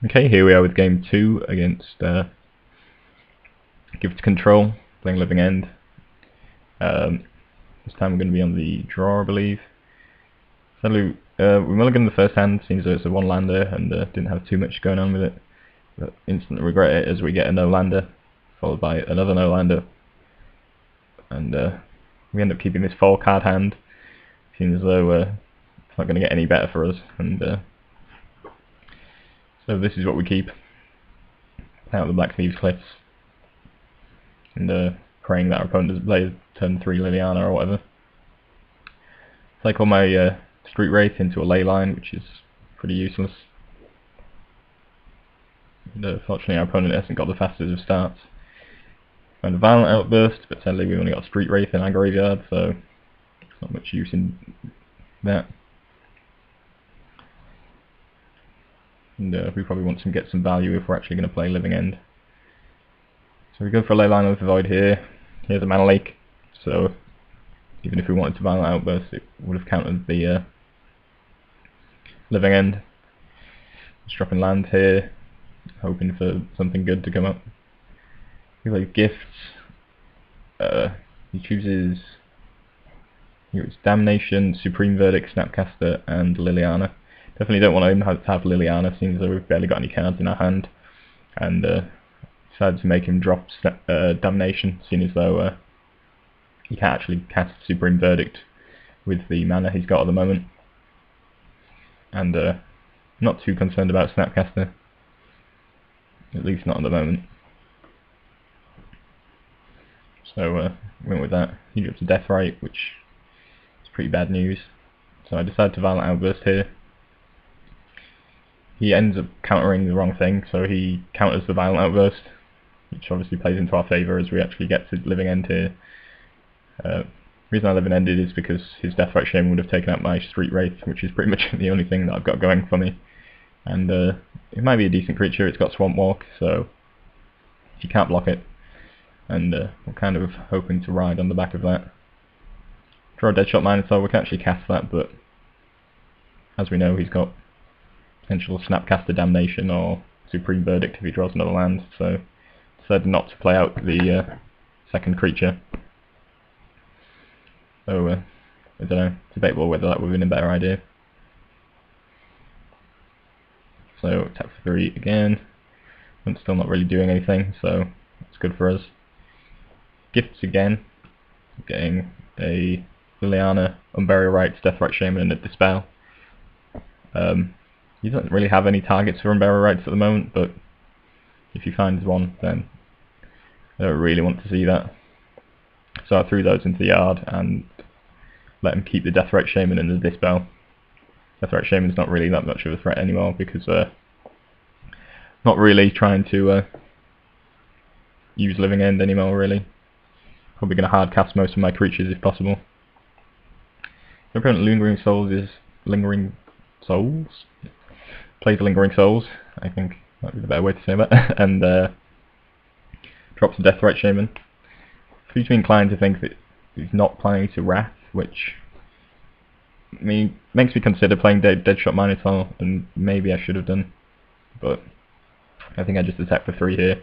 Okay, here we are with game 2 against Gift Control, playing Living End. This time we're going to be on the draw, I believe. Sadly, we mulliganed the first hand, seems as though it's a one-lander and didn't have too much going on with it. But instantly regret it as we get a no-lander, followed by another no-lander. And we end up keeping this 4-card hand. Seems as though it's not going to get any better for us. And so this is what we keep. Out of the Black Thieves Cliffs. And praying that our opponent doesn't play turn 3 Liliana or whatever. Cycle my Street Wraith into a ley line, which is pretty useless. And, fortunately our opponent hasn't got the fastest of starts. Found a Violent Outburst, but sadly we've only got Street Wraith in our graveyard, so there's not much use in that. And we probably want to get some value if we're actually going to play Living End. So we go for a ley line with the Void here. Here's a Mana Lake, so even if we wanted to Violent Outburst, it would have countered the Living End. Just dropping land here, hoping for something good to come up. He plays Gifts. He chooses Damnation, Supreme Verdict, Snapcaster, and Liliana. Definitely don't want him to have Liliana, seems as though we've barely got any cards in our hand. And decided to make him drop Damnation, seeing as though he can't actually cast Supreme Verdict with the mana he's got at the moment. And not too concerned about Snapcaster, at least not at the moment. So went with that. He drops a Deathrite, which is pretty bad news. So I decided to Violent Outburst here. He ends up countering the wrong thing, so he counters the Violent Outburst, which obviously plays into our favour as we actually get to Living End here. The reason I Living Ended is because his Deathrite Shaman would have taken out my Street Wraith, which is pretty much the only thing that I've got going for me. And it might be a decent creature, it's got Swamp Walk, so he can't block it. And we're kind of hoping to ride on the back of that. Draw a Deadshot Minotaur, we can actually cast that, but as we know he's got potential Snapcaster Damnation or Supreme Verdict if he draws another land, so decided not to play out the second creature. So I don't know, it's debatable whether that would have been a better idea. So tap for 3 again, I'm still not really doing anything, so it's good for us. Gifts again, getting a Liliana, Unburial Rites, Deathrite Shaman and a Dispel. He doesn't really have any targets for Unburial Rites at the moment, but if he finds one, then I don't really want to see that. So I threw those into the yard and let him keep the Deathrite Shaman and the Dispel. Deathrite Shaman's not really that much of a threat anymore because not really trying to use Living End anymore really. Probably going to hard cast most of my creatures if possible. The opponent Lingering Souls is Lingering Souls? Plays Lingering Souls, I think might be the better way to say that, and drops a Deathrite Shaman. Leaves me inclined to think that he's not planning to Wrath, which makes me consider playing Deadshot Minotaur, and maybe I should have done, but I think I just attack for 3 here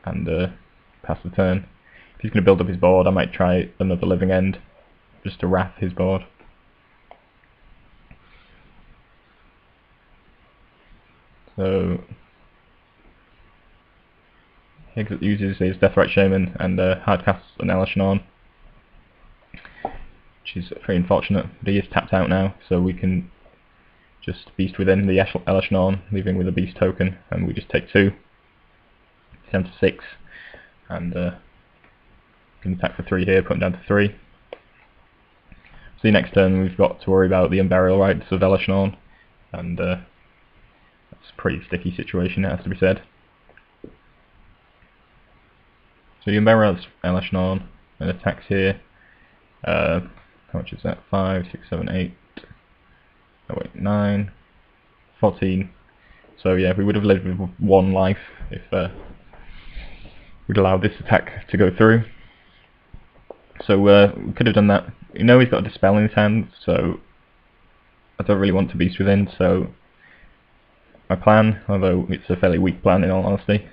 and pass the turn. If he's going to build up his board, I might try another Living End just to Wrath his board. So Higgs uses his Deathrite Shaman and hard casts an Elashnarn, which is pretty unfortunate, but he is tapped out now, so we can just Beast Within the Elashnarn, leaving with a Beast token, and we just take 2, down to 6, and can attack for 3 here, put him down to 3. So next turn we've got to worry about the Unburial Rites of Elashnarn, and that's a pretty sticky situation, it has to be said. So the Unburial Elashnarn and attacks here. How much is that? 5, 6, 7, 8. Oh wait, 9, 14. So yeah, we would have lived with 1 life if we'd allowed this attack to go through. So we could have done that. You know he's got a Dispel in his hand, so I don't really want to Beast Within, so my plan, although it's a fairly weak plan in all honesty,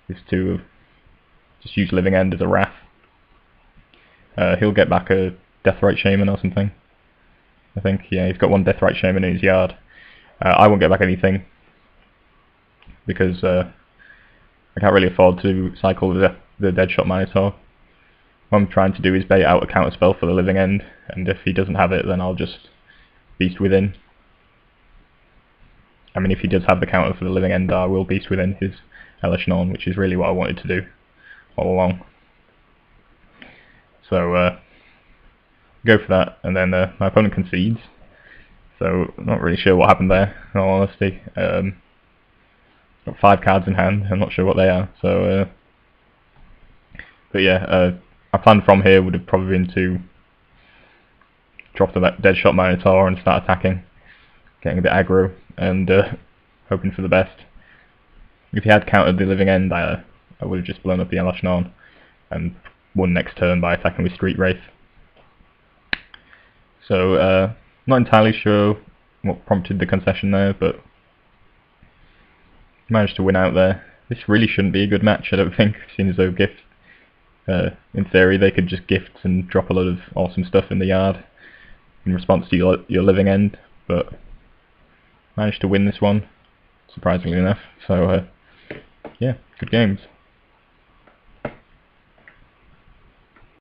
is to just use Living End as a Wrath. He'll get back a Deathrite Shaman or something. I think, yeah, he's got one Deathrite Shaman in his yard. I won't get back anything, because I can't really afford to cycle the Deadshot Minotaur. What I'm trying to do is bait out a counterspell for the Living End, and if he doesn't have it, then I'll just Beast Within. I mean, if he does have the counter for the Living End, I will Beast Within his Hellish Norn, which is really what I wanted to do all along. So, go for that, and then my opponent concedes. So, not really sure what happened there, in all honesty. Got 5 cards in hand, I'm not sure what they are. So, but yeah, my plan from here would have probably been to drop the Deadshot Minotaur and start attacking, getting a bit aggro, and hoping for the best. If he had countered the Living End, I would have just blown up the Hellish Norn and won next turn by attacking with Street Wraith. So, not entirely sure what prompted the concession there, but managed to win out there. This really shouldn't be a good match, I don't think, seeing as though Gift, in theory, they could just gift and drop a lot of awesome stuff in the yard in response to your Living End, but managed to win this one, surprisingly enough. So, yeah, good games.